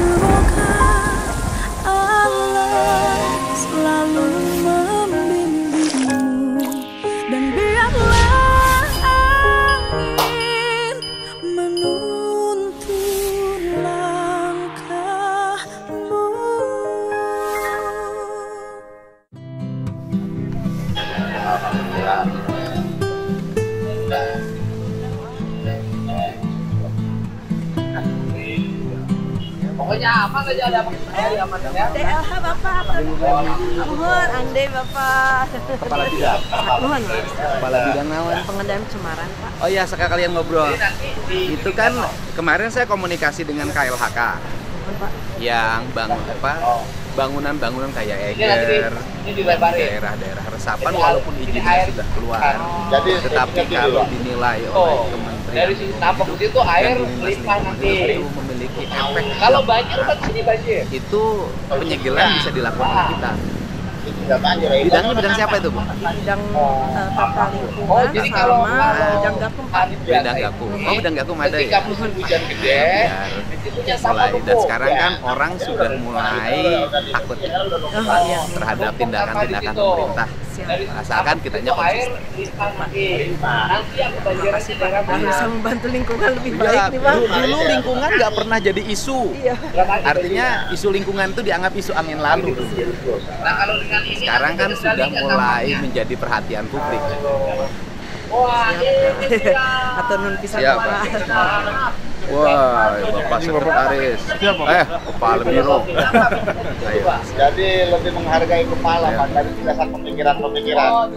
Semoga Allah selalu membimbingmu dan biarlah angin menuntun langkahmu. Pokoknya aman aja, ada apa aman ya. DLH Bapak, nuhun andai Bapak. Kepala bidang. Nuhun. Kepala bidang naon? Pengendalian pencemaran Pak. Oh iya, sekalian ngobrol. Itu kan kemarin saya komunikasi dengan KLHK Nuhun Pak. yang bangunan-bangunan kayak Eger, Ini dilebarin. daerah-daerah resapan walaupun izinnya sudah keluar. Jadi Tetapi kalau dinilai oleh Kementerian dari sini tampak di situ air dan Dinas limpah Lingkungan nanti. Hidup itu memiliki efek Kalau dampak. banjir kan sini banjir. Itu penyegelan bisa dilakukan oleh kita. Bidangnya bidang siapa itu, Bu? Bidang tata lingkungan Oh, jadi kalau sama bidang gakum Pak. Bidang gakum. Oh, bidang gakum ada Ketika ya. musim hujan gede, Biar mulai dan sekarang kan orang sudah mulai takut Oh iya. terhadap tindakan-tindakan pemerintah. Asalkan kitanya konsisten. Nanti yang kebanjiran di daerah mana? Bisa membantu lingkungan lebih Iya, baik nih Bang. dulu lingkungan nggak pernah jadi isu. Iya. Artinya isu lingkungan itu dianggap isu angin lalu. Nah, kalau dengan ini Sekarang kan sudah mulai menjadi perhatian publik. wah, Atau nun pisan Siap, Pak. Wah, Bapak Sekretaris. Kepala Biro. Ayo. Jadi lebih menghargai kepala Pak dari dasar pemikiran-pemikiran.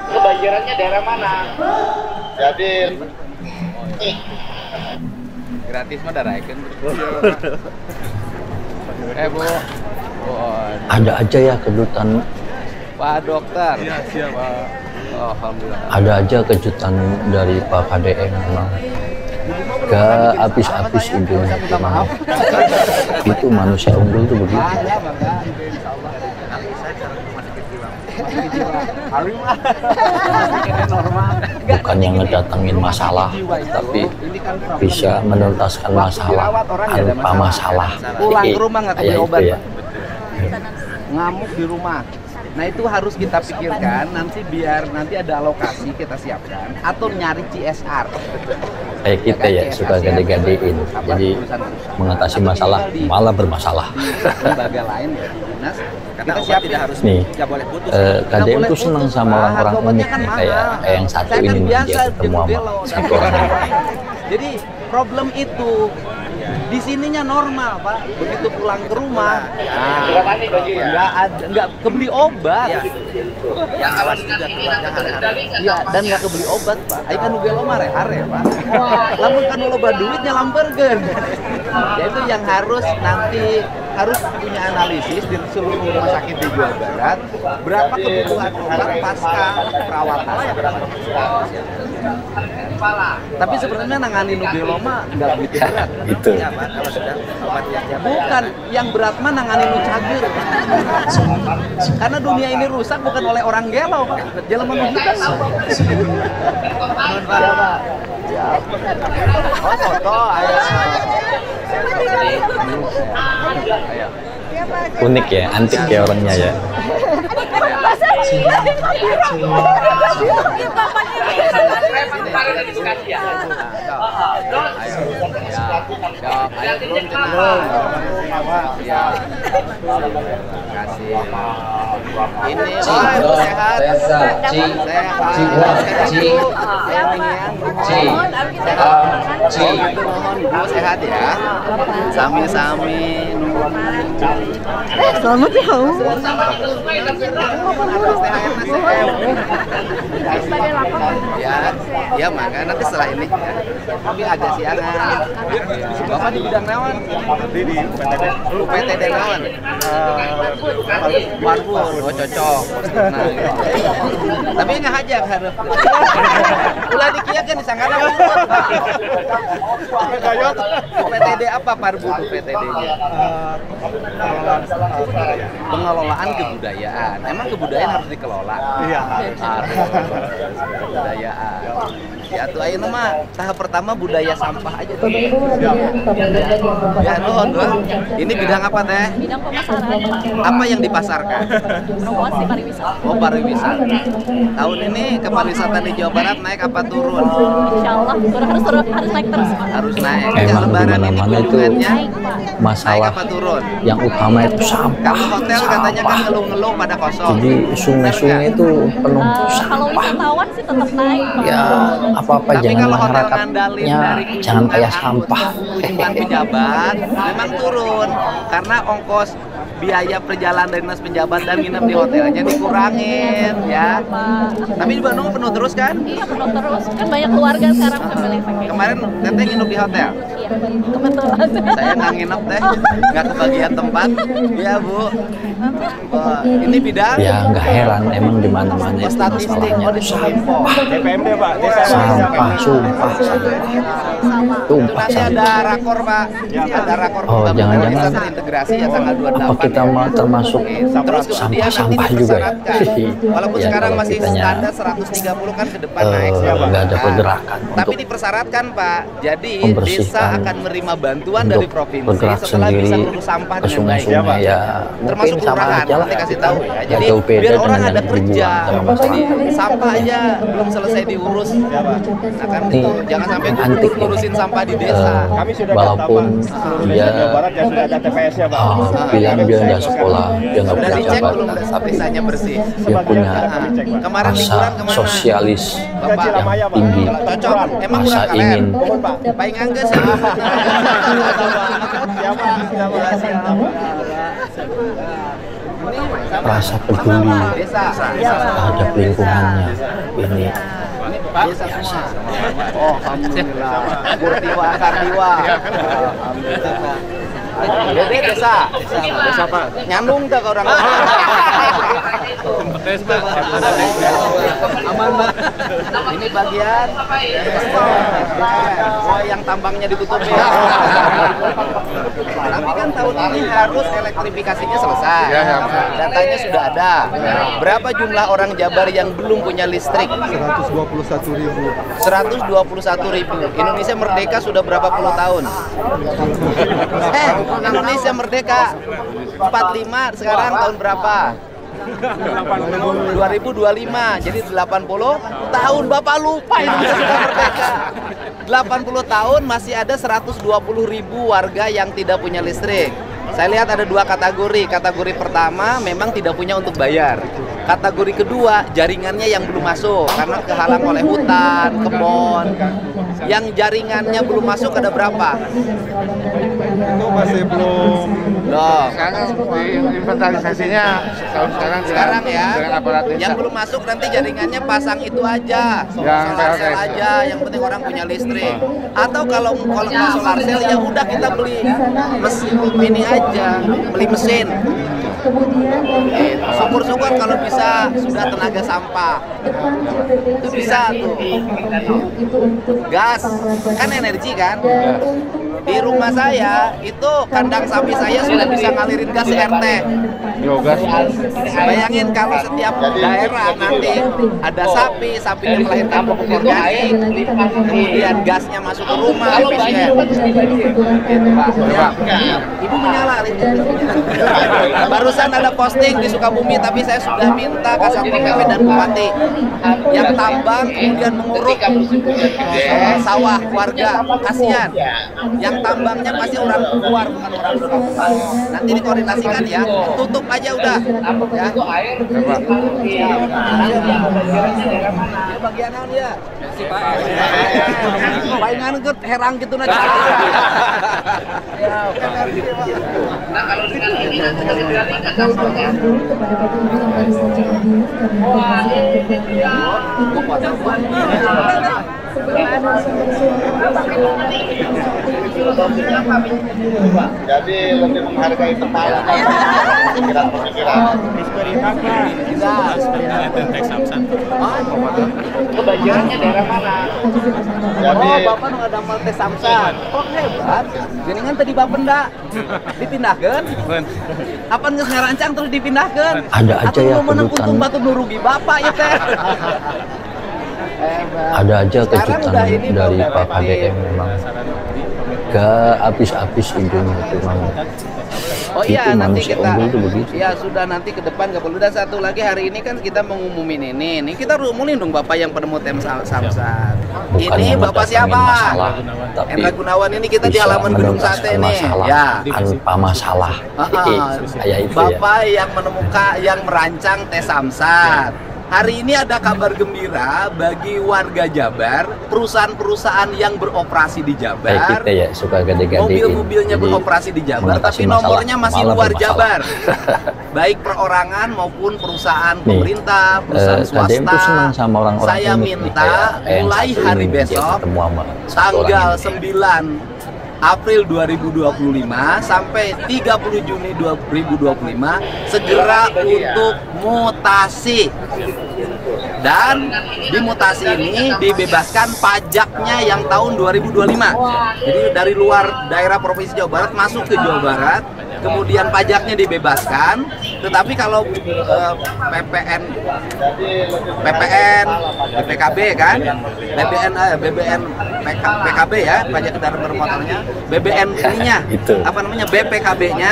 Kebanjirannya daerah mana? Jadi Gratis mah daraikeun. Bu. Ada aja ya kejutan, Pak Dokter. Iya, siap, Pak. Alhamdulillah. ada aja kejutan dari Pak KDM memang. Gak habis-habis idenya memang. Itu manusia unggul tuh begitu. Bukan yang ngedatengin masalah, tapi bisa menuntaskan masalah tanpa masalah. Pulang ke rumah nggak kebeli Kayak obat, itu ya. Pak. Ngamuk di rumah. Nah itu harus kita pikirkan nanti biar nanti ada alokasi kita siapkan atau nyari CSR. Kayak kita ya suka gede-gedein, jadi mengatasi masalah malah bermasalah. Lembaga lain ya dinas kita siap tidak harus Nih, nggak boleh putus. KDM tuh seneng sama orang-orang unik nih, kayak yang satu Saya kan ini nih, biasa dia ketemu sama belok. satu orang. Jadi problem itu di sininya normal, Pak. Begitu pulang ke rumah, nggak kebeli obat. Yang awas sudah keluarga hari-hari. Iya, dan nggak kebeli obat, Pak. Ayo kan udah lama hare, Pak. Lamun kan loba duit nyalamperkeun. Ya itu yang harus nanti harus punya analisis di seluruh rumah sakit di Jawa Barat berapa kebutuhan obat pasca perawatan. Tapi sebenarnya nangani nugeloma nggak begitu berat. Gitu. Ya, Pak, kalau sudah obat ya. Bukan, yang berat mah nangani nu cager. Karena dunia ini rusak bukan oleh orang gelo, Pak. Jalan menunjukkan apa? Oh, foto, ayo. Ayo. Unik ya, antik ya orangnya ya. Ini sehat. Sehat ya. Sami-sami. Selamat ya. Ya, ya maka nanti setelah ini ya. Tapi agak siangan. Bapak di bidang naon? di PTD. Lu PTD naon? Parpur, oh cocok. Nah, gitu. Tapi nggak hajak harus. Ulah dikiakeun disangkana PTD apa Parbu PTD-nya? Pengelolaan kebudayaan. Emang kebudayaan harus dikelola. Iya. Harus kebudayaan. Ya tuh ayeuna mah tahap pertama budaya sampah aja tuh. Ya nuhun tuh. Ini bidang apa teh? Bidang pemasaran, Pak. Apa yang dipasarkan? Promosi pariwisata. Oh, pariwisata. Tahun ini kepariwisata di Jawa Barat naik apa turun? Insya Allah harus naik terus, Pak. Harus naik. Emang Sejak lebaran ini dimana-mana itu kunjungannya naik masalah apa turun? yang utama itu sampah. Kalau hotel katanya kan ngeluh-ngeluh pada kosong. Jadi sungai-sungai itu penuh Kalau sampah. wisatawan sih tetap naik, Pak. Ya apa-apa Tapi jangan kalau hotel ngandalin masyarakatnya dari jangan kayak kunjungan sampah. kunjungan pejabat memang turun karena ongkos biaya perjalanan dari dinas penjabat dan nginep di hotelnya dikurangin ya. Tapi di Bandung penuh terus kan? Iya, penuh terus. Kan banyak keluarga sekarang family vacation. Kemarin teteh nginep di hotel. Iya, kebetulan. Saya nggak nginep teh, nggak kebagian tempat. Iya Bu. Oh, ini bidang Ya nggak heran emang di mana-mana itu statistik. masalahnya Oh di itu Suminfo. DPMD Pak, desa sampah, sumpah, tumpah Nanti ada sampah. rakor Pak. Ada rakor Oh, pembangunan jangan-jangan desa terintegrasi ya tanggal 28. Apa kita mau termasuk Terus kemudian nanti sampah-sampah juga ya? dipersyaratkan. Walaupun Ya, sekarang kalau masih kitanya, standar 130 kan ke depan naik ya, Pak. nggak ada Nah, pergerakan tapi untuk dipersyaratkan Pak. Jadi membersihkan, desa akan menerima bantuan untuk dari provinsi bergerak setelah bisa sendiri ngurus sampah ke dengan baik. sungai-sungai ya Termasuk mungkin sama kelurahan, aja lah nanti kasih tahu ya. ya Jadi jauh beda biar orang dengan ada yang kerja. dibuang sama masalah. Jadi sampah aja belum selesai diurus. Ya, Pak. Nah, kan Ini itu jangan sampai antik ya. ngurusin sampah di desa. Kami sudah Walaupun dia dia Barat ya sudah ada TPS-nya Pak. bilang dia nggak sekolah dia nggak Sudah punya dicek belum jabatan tapi desanya bersih? dia punya Kemarin rasa liburan kemana? sosialis Bapak yang tinggi, cocok. Emang rasa kurang kalian? ingin Paling angges ya. rasa peduli Desa. terhadap lingkungannya ini Desa semua. Oh, alhamdulillah. Burtiwa Kardiwa. Alhamdulillah. Dede desa. Desa apa? Nyandung dah ke orang. Aman, Pak. Ini bagian oh yang tambangnya ditutup ya. Tapi kan tahun ini harus elektrifikasinya selesai. Datanya sudah ada. Berapa jumlah orang Jabar yang belum punya listrik? 121.000. 121.000. Indonesia merdeka sudah berapa puluh tahun? Indonesia merdeka 45, sekarang tahun berapa? 2025, jadi 80 tahun. Bapak lupa Indonesia sudah merdeka. 80 tahun masih ada 120.000 warga yang tidak punya listrik. Saya lihat ada dua kategori. Kategori pertama memang tidak punya untuk bayar. Kategori kedua jaringannya yang belum masuk karena kehalang oleh hutan, kebun. Yang jaringannya belum masuk ada berapa? Itu masih belum. Loh, Sekarang inventarisasinya tahun sekarang ya. dengan aparat desa. Yang belum masuk nanti jaringannya pasang itu aja. Yang Solar cell PLTS. aja, yang penting orang punya listrik. Atau kalau nggak solar cell ya udah kita beli mesin ini aja, beli mesin. Syukur-syukur kalau bisa sudah tenaga sampah. Itu bisa tuh. Gas kan energi kan. Di rumah saya itu kandang sapi saya sudah bisa ngalirin gas RT. Biogas. Bayangin kalau setiap daerah nanti ada sapi, sapinya melahirkan pupuk organik, kemudian gasnya masuk ke rumah, efisien. Gitu, Pak. Ya. Ibu menyala listriknya. Barusan ada posting di Sukabumi, tapi saya sudah minta Kasatpol PP dan Bupati yang tambang kemudian menguruk sawah warga, kasihan. Yang tambangnya pasti orang luar bukan orang Sukabumi. Nanti dikoordinasikan ya, tutup aja udah. Ya. Dia bagianan ya. Palingan ke herang gitu nah. Nah kalau dengan ini nanti kita tingkat sampelnya. Jadi lebih menghargai kepala pemikiran-pemikiran. Kebajirannya daerah mana? Jadi Oh, Bapak nu ngadamel teh Samsan. Kok hebat? Geuningan tadi Bapenda dipindahkeun. Apa geus ngarancang terus dipindahkeun? Ada aja Atuh ya nu meunang kebutuhan. untung batu nu rugi Bapak ya teh. ada aja Sekarang kejutan udah ini dari belum Pak PPP. KDM memang gak habis-habis idenya itu memang. Oh iya, Itu nanti manusia kita, unggul tuh begitu. ya sudah nanti ke depan nggak perlu. Dan satu lagi hari ini kan kita mengumumin ini kita rumulin dong Bapak yang penemu tem samsat. Bukan Ini Bapak mendatangin siapa? masalah, tapi Hendra Gunawan ini kita di bisa halaman gedung menuntaskan sate nih. masalah Ya. tanpa masalah. Kayak itu ya. Bapak yang menemukan, yang merancang tes samsat. Hari ini ada kabar gembira bagi warga Jabar, perusahaan-perusahaan yang beroperasi di Kayak Jabar. kita ya suka gede-gedein. Mobil-mobilnya Jadi, beroperasi di Jabar, mengatasi tapi masalah, nomornya masih malah luar bermasalah. Jabar. Baik perorangan maupun perusahaan Nih, pemerintah, perusahaan KDM tuh senang swasta. sama orang-orang Saya unik nih, minta yang mulai satu hari ini dia besok, ketemu sama satu tanggal orang ini. 9 April 2025 sampai 30 Juni 2025 segera untuk mutasi. Dan di mutasi ini dibebaskan pajaknya yang tahun 2025. Jadi dari luar daerah Provinsi Jawa Barat masuk ke Jawa Barat, kemudian pajaknya dibebaskan. Tetapi kalau PPN, BPKB kan, BBN PKB ya, pajak kendaraan bermotornya, BBN ininya, Itu. apa namanya, BPKB-nya,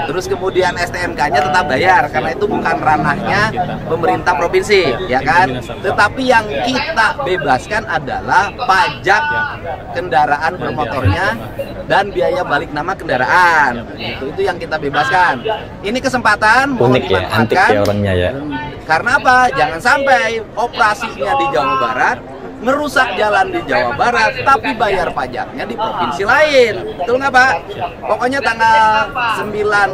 terus kemudian STNK-nya tetap bayar karena itu bukan ranahnya pemerintah provinsi, ya kan? Tetapi yang kita bebaskan adalah pajak kendaraan bermotornya dan biaya balik nama kendaraan. Itu yang kita bebaskan. Ini kesempatan mohon Unik ya, antik dimanfaatkan. ya orangnya ya. Karena apa? Jangan sampai operasinya di Jawa Barat merusak jalan di Jawa Barat, tapi bayar pajaknya di provinsi lain. Betul nggak Pak? Pokoknya tanggal 9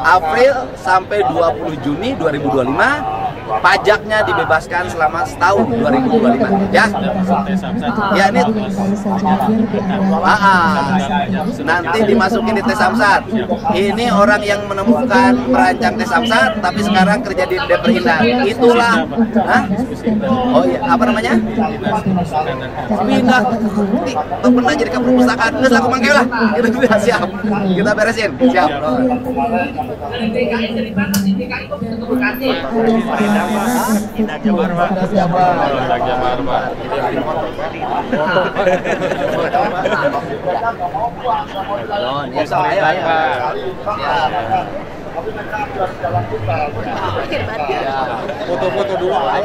April sampai 20 Juni 2025, pajaknya dibebaskan selama setahun 2025. Ya, ya ini nanti dimasukin di tes samsat. Ini orang yang menemukan merancang tes samsat, tapi sekarang kerja di Deperina. Itulah, hah? Oh iya, apa namanya? Pindah, pernah jadi ke perpustakaan. Nggak laku mangkeu lah. Itu udah siap. Kita beresin. Siap. DKI dari mana sih? DKI kok bisa ke Bekasi? Ya, so, ayo, ayo. Foto-foto dulu. Baik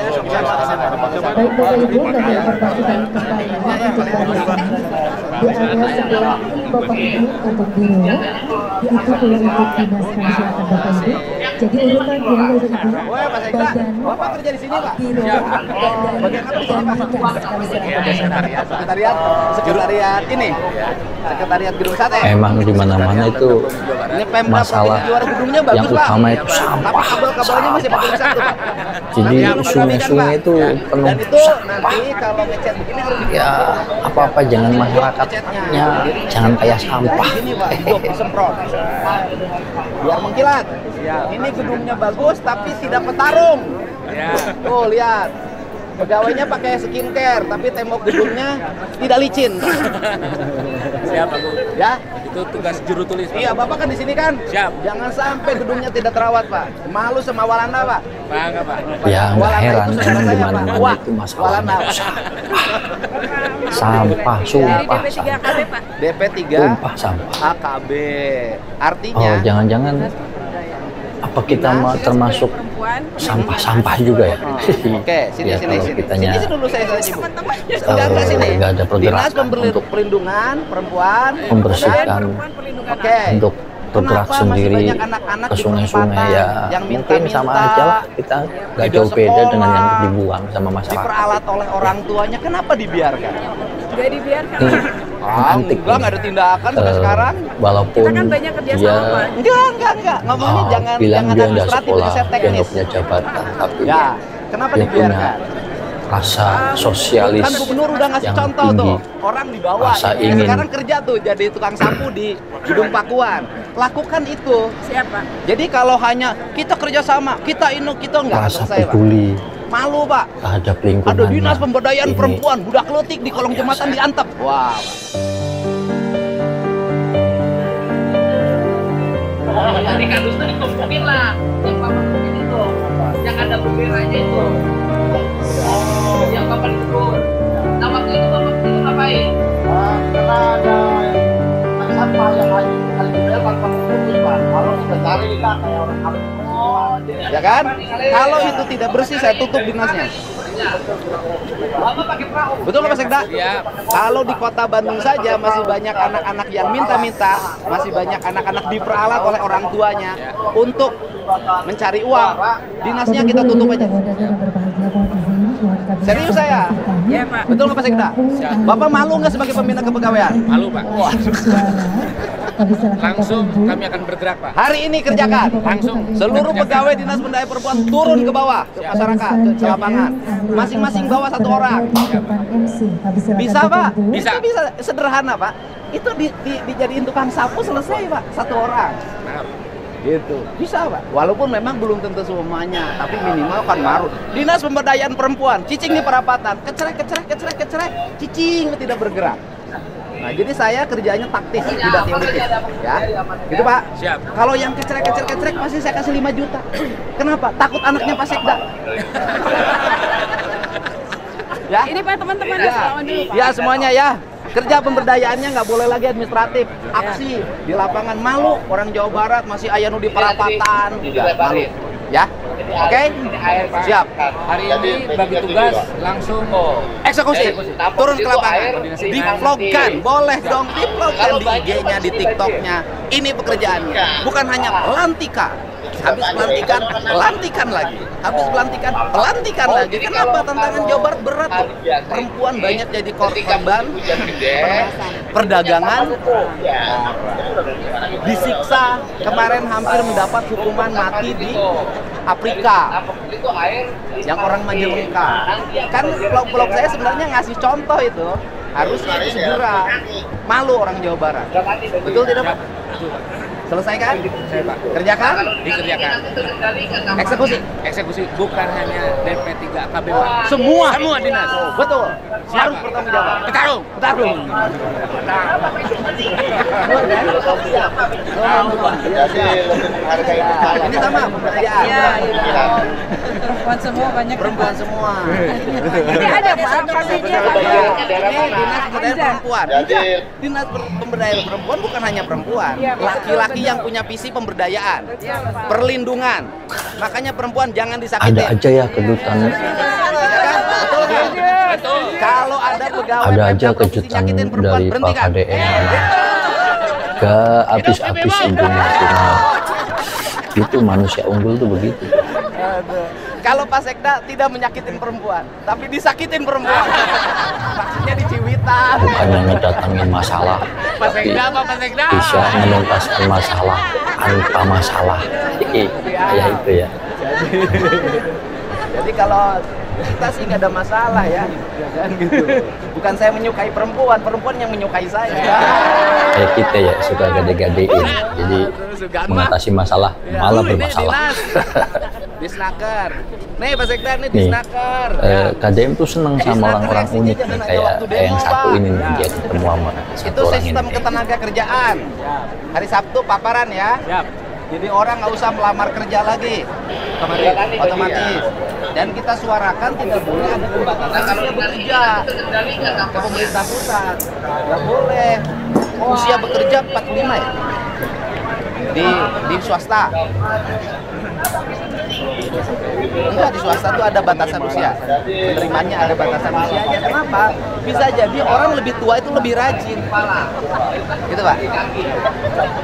Bapak Ibu, bagi informasi dan kembali di area sebelah ini Bapak Ibu untuk guru diatur oleh untuk dinas kesehatan Bapak Ibu. Jadi urutan yang Bapak Ibu Woi, Pak Sekda, badan Bapak kerja di sini, Pak? biro Bagian apa di sini, Pak? Sekretariat ini. Sekretariat Gedung Sate. Emang di mana-mana itu Ini Pemda masalah Provinsi Juara gedungnya bagus, yang Pak. utama itu Tapi sampah. kabel-kabelnya masih pakai satu, Pak. Jadi Nanti harus sungai-sungai Pak. itu penuh Dan itu sampah. nanti kalau ngecat begini harus Ya apa-apa jangan masyarakatnya jangan kayak sampah. Ini Pak, hijau disemprot. Biar mengkilat. Ini gedungnya bagus tapi tidak petarung. Tuh lihat. Pegawainya pakai skincare tapi tembok gedungnya tidak licin. Siap, Pak. Ya. Itu tugas juru tulis, Pak. Iya, Bapak kan di sini kan? Siap. Jangan sampai gedungnya tidak terawat, Pak. Malu sama Walanda, Pak. Pak, enggak, Pak. Ya nggak Walanda heran itu emang di saya, Pak. mana-mana Wah, itu masalahnya Walanda. sampah, sumpah, DP 3 KB, Pak. DP3 sumpah sampah. AKB. Artinya Oh jangan-jangan apa kita mau termasuk sampah-sampah juga ya? Oke, sini Ya, sini kalau sini. kitanya Sini dulu saya Bu. Teman-temannya. Enggak sini. nggak ada pergerakan Dinas untuk Perlindungan Perempuan membersihkan, Oke. untuk bergerak Kenapa masih sendiri banyak anak-anak ke di sungai-sungai perempatan ya yang mungkin sama minta-minta, aja lah kita nggak video jauh beda dengan yang sekolah, dibuang sama masyarakat. diperalat oleh orang tuanya, kenapa dibiarkan? Gak dibiarkan. Ini antik Enggak ada tindakan sampai Eh, sekarang. walaupun Kita kan banyak kerja dia sama, Pak. Enggak. Ngomongnya jangan bilang dia nggak administratif, sekolah, riset dia nggak teknis. punya jabatan, tapi Ya, kenapa dia punya dibiarkan? rasa sosialis Kan Gubernur udah ngasih yang contoh tinggi. tuh, orang di bawah. Rasa Yang ingin. sekarang kerja tuh jadi tukang sapu di Gedung Pakuan. Lakukan itu. Siapa? Jadi kalau hanya kita kerja sama, kita nggak Rasa selesai, Pak. peduli Malu, Pak. terhadap lingkungan. Ada dinas pemberdayaan perempuan, budak letik di kolong jembatan diantep. Wah. Dari kardus tuh ditumpukin lah. Yang Bapak mungkin itu. Yang ada benderanya itu. Yang kapan libur. Nah waktu itu bapak itu ngapain? Karena ada sampah yang lagi dibel tanpa putus Pak. Kalau kita cari lah kayak orang kampung. Ya kan? Kalau itu tidak bersih, saya tutup dinasnya. Bapak pakai perahu. Betul nggak Pak Sekda? Iya. Kalau di kota Bandung saja masih banyak anak-anak yang minta-minta, masih banyak anak-anak diperalat oleh orang tuanya untuk mencari uang. Dinasnya kita tutup aja. Serius saya? Iya, Pak. Betul nggak Pak Sekda? Bapak malu nggak sebagai pembina kepegawaian? Malu, Pak. Langsung kami akan bergerak, Pak. Hari ini kerjakan. Langsung. Seluruh pegawai Dinas Pemberdayaan Perempuan turun ke bawah, ke masyarakat, ke lapangan. Masing-masing bawa 1 orang. Bisa Pak? Bisa. Itu bisa sederhana Pak. Itu dijadiin tukang sapu selesai Pak, 1 orang. Nah, Gitu. Bisa Pak. Walaupun memang belum tentu semuanya, tapi minimal kan marut. Dinas Pemberdayaan Perempuan, cicing di perapatan, kecerek, cicing tidak bergerak. Nah, jadi saya kerjanya taktis, tidak teoritis, ya. Gitu Pak. Siap. Kalau yang kecerek pasti saya kasih 5 juta. Kenapa? Takut anaknya Pak Sekda. Ya. Ini Pak teman-teman Ya, selamat dulu Pak. ya semuanya ya. Kerja pemberdayaannya nggak boleh lagi administratif, aksi di lapangan. Malu orang Jawa Barat masih ayanu di perapatan, juga malu. Ya, oke, siap. hari ini bagi tugas langsung Eksekusi, turun ke lapangan, di-vlogkan, boleh dong di-vlogkan di IG-nya, di TikTok-nya. Ini pekerjaannya, bukan hanya pelantikan. Habis pelantikan lagi. Habis pelantikan lagi. Kenapa tantangan Jawa Barat berat loh? Perempuan banyak jadi korban perdagangan, disiksa. Kemarin hampir mendapat hukuman mati di Afrika. Yang orang Majalengka. Kan vlog-vlog saya sebenarnya ngasih contoh itu. Harusnya itu segera. Malu orang Jawa Barat. Betul tidak Pak? Selesaikan? saya, Pak. Kerjakan? Dikerjakan. Eksekusi? Bukan hanya DP3 KB, Pak. Semua dinas. Betul. Siap, Harus Pak. bertanggung jawab. Bertarung. Jadi lebih menghargai kepala. Ini sama pemberdayaan. Iya, iya. Perempuan semua banyak Perempuan semua. Ini ada Pak pastinya Pak. Ini dinas pemberdayaan perempuan. Jadi Dinas pemberdayaan perempuan bukan hanya perempuan. Laki-laki yang punya visi pemberdayaan, perlindungan. Makanya perempuan jangan disakiti. Ada aja ya kejutan, Ya kan? Betul kan? Betul. Kalau ada pegawai ada aja Pemda korupsi kejutan nyakitin perempuan, dari Pak berhentikan. KDM. Gak habis-habis intinya cuma itu manusia unggul tuh begitu. Aduh. Kalau Pak Sekda tidak menyakitin perempuan, tapi disakitin perempuan. Maksudnya diciwitan. Bukannya ngedatangin masalah, Pak tapi Sekda, Pak Sekda. bisa menuntaskan masalah tanpa masalah. Kayak itu ya. Jadi kalau kita sih nggak ada masalah ya, kan gitu. Bukan saya menyukai perempuan, perempuan yang menyukai saya. Kayak kita ya suka gade-gadein, jadi mengatasi masalah malah bermasalah. Disnaker. Nih Pak Sekda, nih Nih, disnaker. KDM tuh seneng sama orang-orang unik nih, kayak yang satu ini nih, dia ketemu sama Itu satu orang ini. sistem ketenaga kerjaan. Hari Sabtu paparan ya. Siap. Jadi orang nggak usah melamar kerja lagi, otomatis. Dan kita suarakan tidak boleh ada pembatasan usia bekerja ke pemerintah pusat. Nggak boleh. Usia bekerja 45 ya di swasta. Enggak, di swasta tuh ada batasan usia. Penerimanya ada batasan usianya. Kenapa? Bisa jadi orang lebih tua itu lebih rajin. Gitu Pak.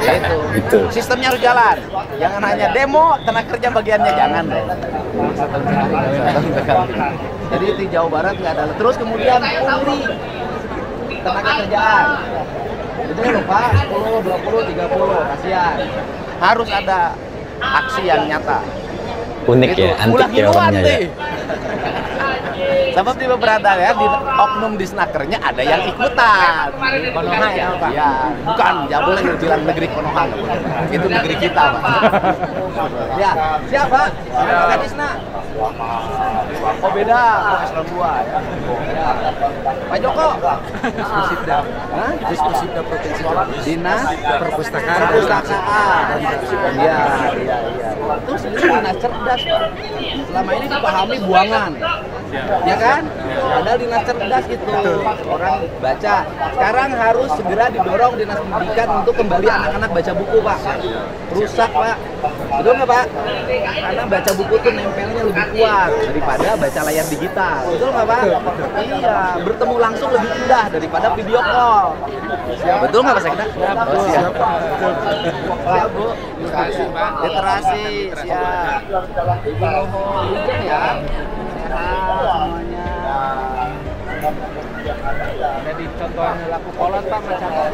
Ya itu. Sistemnya harus jalan. Jangan hanya demo, tenaga kerja bagiannya jangan deh. Jadi di Jawa Barat nggak ada. Terus kemudian pungli tenaga kerjaan. Itu lupa 10, 20, 30, kasihan. Harus ada aksi yang nyata. Unik ya, antik ya orangnya ya. Sebab di beberapa ya di oknum di snakernya ada yang ikutan. Konoha ya Pak? Iya, bukan, jangan boleh bilang negeri Konoha. Itu negeri kita Pak. Ya, siap Pak? Pak Disna. Oh beda, Eselon 2 ya. Pak Joko. Diskusipda. Hah? Diskusipda Provinsi Dinas Perpustakaan. Iya. Itu sebenarnya dinas cerdas Pak. Selama ini dipahami buangan. Ya kan? Ada dinas cerdas gitu. Orang baca. Sekarang harus segera didorong dinas pendidikan untuk kembali anak-anak baca buku, Pak. Rusak, Pak. Betul nggak, Pak? Karena baca buku tuh nempelnya lebih kuat daripada baca layar digital. Betul nggak, Pak? Iya, bertemu langsung lebih indah daripada video call. Betul nggak, Pak Sekda? Oh, siap. Siap, Bu. Literasi, Pak. Literasi, siap. Nuhun ya. Sehat semuanya. Jadi contohan laku kolot Pak masyarakat.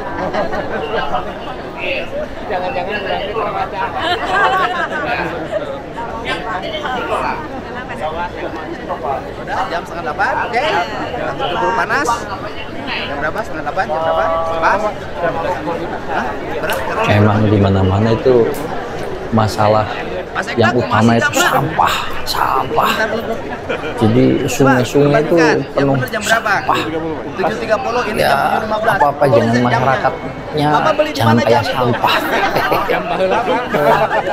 Jangan-jangan berarti terbaca. Udah jam 7:30, oke? Langsung keburu panas. Jam berapa? 7:30, jam berapa? Pas? Hah? Berat? Emang di mana-mana itu masalah yang utama itu sampah. Jadi sungai-sungai itu penuh sampah. 7.30 ini Ya, jam 7.15. apa-apa jangan masyarakatnya jangan kayak sampah. Jam baheula Pak.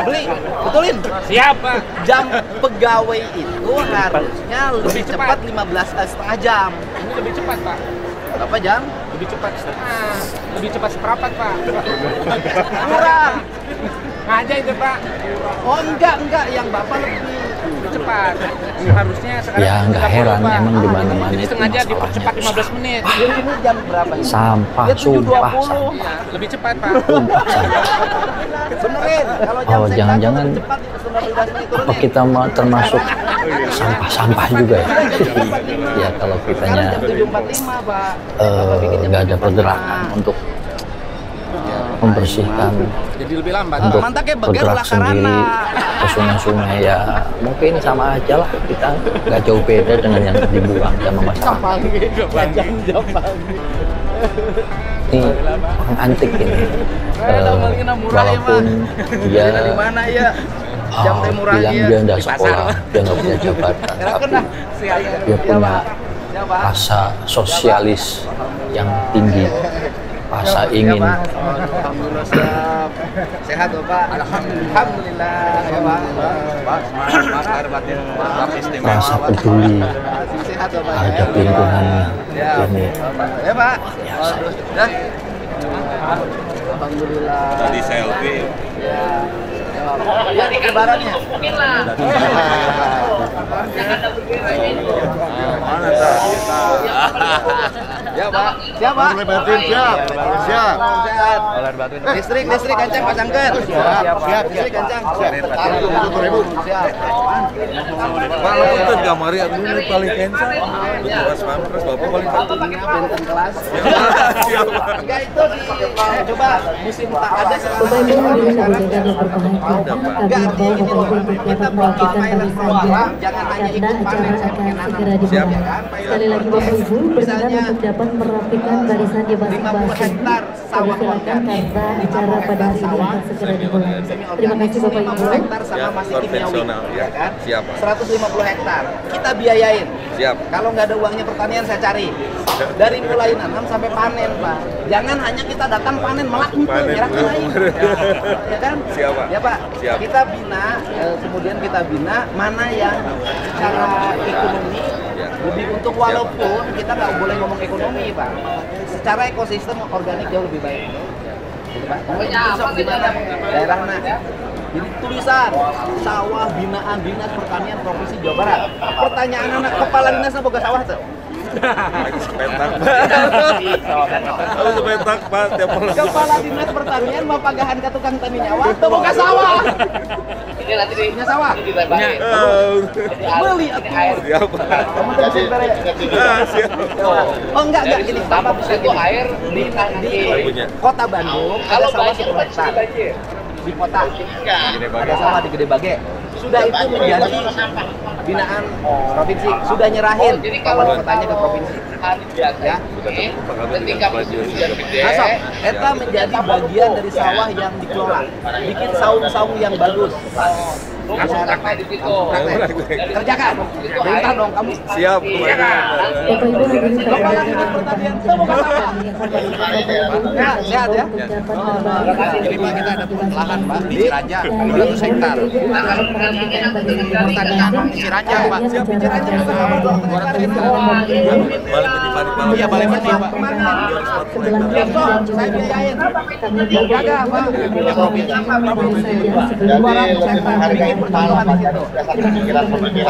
Beli, betulin. Siap Pak. Jam pegawai itu harusnya lebih cepat 15,5 jam. Ini lebih cepat Pak. Berapa jam? Lebih cepat setengah. Lebih cepat seperempat Pak. Kurang. Ngajak itu Pak. Oh enggak, yang Bapak lebih Cepat. Harusnya sekarang. Ya nggak heran, Pak. emang di mana-mana Jadi itu sengaja masalahnya. dipercepat 15 menit. Ini jam berapa ini? Sampah, Ya, 7.20. sumpah. Iya, lebih cepat Pak. Benerin. Kalau jam Oh, saya jangan-jangan lebih cepat 15 menit apa turunin. kita mau termasuk sampah-sampah juga ya? Ya kalau Sekarang kitanya jam 7.45, Pak. nggak ada pergerakan untuk membersihkan, Jadi lebih lambat. untuk Mantaknya beger bergerak ulah karana. sendiri ke sungai-sungai ya mungkin sama aja lah, kita nggak jauh beda dengan yang dibuang sama masyarakat. Jam pagi. Ini orang antik ini. Walaupun dia Di mana ya? Jam teh murah bilang ya. dia nggak Di pasar. sekolah, dia nggak punya jabatan, tapi dia punya rasa sosialis yang tinggi, rasa ingin Alhamdulillah siap. Sehat Bapak. Alhamdulillah ya Pak. Pak semangat lahir batin. Bapak istimewa. rasa peduli Sehat Bapak. terhadap lingkungannya. Ya. Ini Ya Pak. Dah. Alhamdulillah. Tadi selfie. Ya. Ya di lebarannya. Mana tak? Ya Pak. Siap Pak. Batin siap. Siap. Sehat. Listrik kancang pasangkan. Siap. Listrik kancang. Siap. Siap. Kalau itu gamari aku ini paling kencang. Betul pampres bapak paling satu. Benteng kelas. Siap. Enggak itu coba musim tak ada Bapak Ibu hadirin yang berbahagia dan berbahagia, kami himbau Bapak Ibu untuk dapat melakukan barisan jangan hanya karena ikut acara panen akan segera dimulai. Sekali lagi Bapak Ibu berkenan untuk dapat merapikan barisan di masing-masing. Kami silakan karena acara pada hari ini akan segera dimulai. Terima kasih Bapak Ibu. hektar sama Ya, masih kimiawi, konvensional, ya. kan? Siap, Pak. 150 hektar. Kita biayain. Siap. Kalau nggak ada uangnya pertanian saya cari. Dari mulai nanam sampai panen, Pak. Jangan hanya kita datang panen melak itu, Panen nyerahkan belum. lain. Ya kan? Siap, Pak. Ya, Pak. Siap. Kita bina, kemudian kita bina mana yang secara ekonomi Ya. lebih untung, walaupun kita nggak boleh ngomong ekonomi, Pak. Secara ekosistem organik jauh lebih baik. Gitu, Pak. Besok di mana daerahnya? Jadi tulisan sawah binaan Dinas Pertanian Provinsi Jawa Barat. Pertanyaan anak kepala dinasnya boga sawah tuh. Lagi sepetak. Aku sepetak Pak tiap malam. Kepala Dinas Pertanian mau pagahan ke tukang tani nyawa tuh boga sawah. Ini nanti di Punya sawah. dilebarin. Beli atuh. Siap. Kamu tuh bisa bere. Siap. Oh enggak gini. Bapak bisa Itu gini. air Di Punya. Kota Bandung ada kalau sawah banjir 10 pasti hektar. banjir. Di kota Gede ada banget. sawah di Gede Bage. Sudah itu menjadi binaan provinsi. Sudah nyerahin Jadi kalau kalau kotanya ke provinsi. hari biasa Ya. ini, ketika musim hujan gede, Masuk, eta menjadi bagian dari sawah yang dikelola. Bikin saung-saung yang bagus. Sampai di situ. Kerjakan. Perintah dong kamu. Siap. Bapak Ibu hadirin sekalian, Ya, sehat ya. Ini Pak kita ada lahan Pak di Ciraja 200 hektar. Pertanian di Ciraja Pak. Siap di Ciraja Pak. Iya, Balai Benih Pak. Saya biayain. Jaga Pak.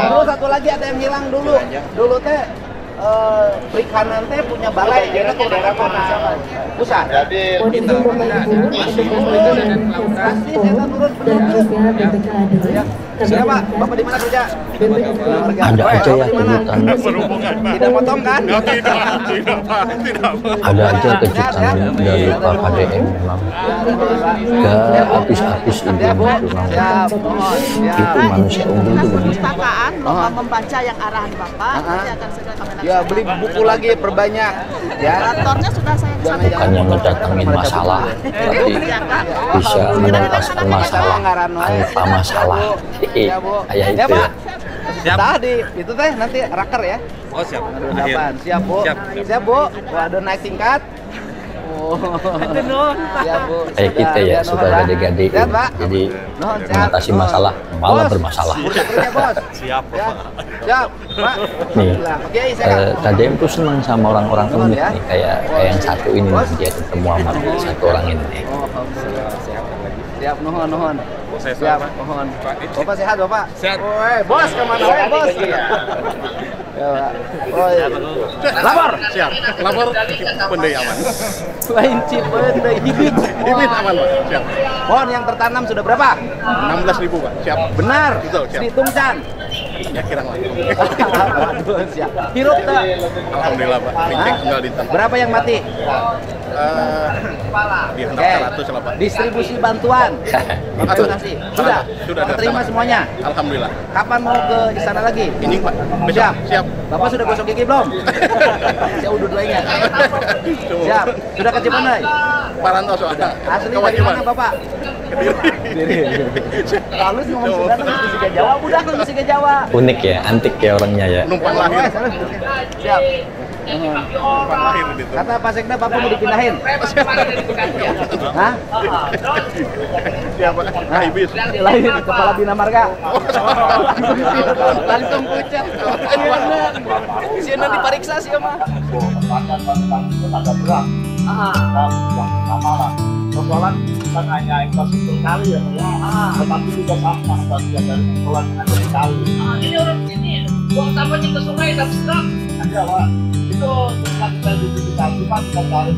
Terus satu lagi ada yang hilang dulu. Dulu teh perikanan teh punya balai, jadi ke daerah mana? Pusat. Jadi kita Pasti saya turun dan juga BPKAD. Siapa Pak? Bapak di mana kerja? Ada aja ya kejutan, Tidak potong kan? ada aja kejutan dari Pak KDM memang. Gak habis-habis ide memang. Siap. Itu manusia unggul itu begitu. Perpustakaan lomba membaca yang arahan Bapak nanti akan segera kami laksanakan. Ya beli buku lagi perbanyak. Ya. Kuratornya sudah saya sampaikan. Bukannya ngedatangin masalah, tapi bisa menuntaskan masalah tanpa masalah. Ya Bu. Kayak Ya itu Pak. ya. Tadi itu teh nanti raker ya. Oh siap. Depan. Siap Bu. Siap. Siap Bu. Wah, ada naik tingkat. Oh. Siap Bu. Kita ya suka Pak. gade-gade, Siap Pak. jadi Nuhun, siap. mengatasi masalah malah Bos, bermasalah. bursa kerja, Bos. Siap. Ya. Siap, Pak. Nih, Oke, saya KDM tuh senang sama orang-orang unik ya. nih, kayak yang satu ini nih, dia ketemu sama satu orang ini nih. Oh, alhamdulillah sehat lagi. Siap, nuhun. Saya Siap, Pak. nuhun. Pak. Bapak sehat, Bapak? Sehat. Woi, Bos kemana wae, Bos? Ya, Pak. Oh, iya. Lapor. Siap. Lapor pendai aman. Lain cipeun deui hibit. Hibit aman Pak. Siap. Pohon yang tertanam sudah berapa? 16.000 Pak. Siap. Benar. Betul, siap. Dihitung Can. Ya kirang lah. Aduh, siap. Hirup tak? Alhamdulillah Pak. Tingkat tinggal di tempat. Berapa yang mati? Di handap Oke. 100 lah Pak. Distribusi bantuan. Vaksinasi. Sudah. Sudah Terima terima. semuanya. Alhamdulillah. Kapan mau ke istana lagi? Ini Pak. Besok. Siap. Siap. Bapak sudah gosok gigi belum? Saya udut lainnya. Siap. Sudah ke Cimahi? Parantos ada. Asli dari Kewajiban. mana Bapak? Lalu ngomong Sunda kan mesti ke Jawa, budak kan mesti ke Jawa. Unik ya, antik ya orangnya ya. Numpang lahir. Siap. Numpang lahir gitu. Kata Pak Sekda Bapak mau dipindahin. Hah? Siapa? Kaibis. Lain kepala Bina Marga. Langsung pucat. Sieuna dipariksa sih mah. agak berat. Persoalan bukan hanya infrastruktur kali ya, tetapi juga sampah bagian dari persoalan yang ada di kali. Ini orang sini, buang sampahnya ke sungai, tapi enggak. Jadi apa? Itu kita identifikasi Pak, kita cari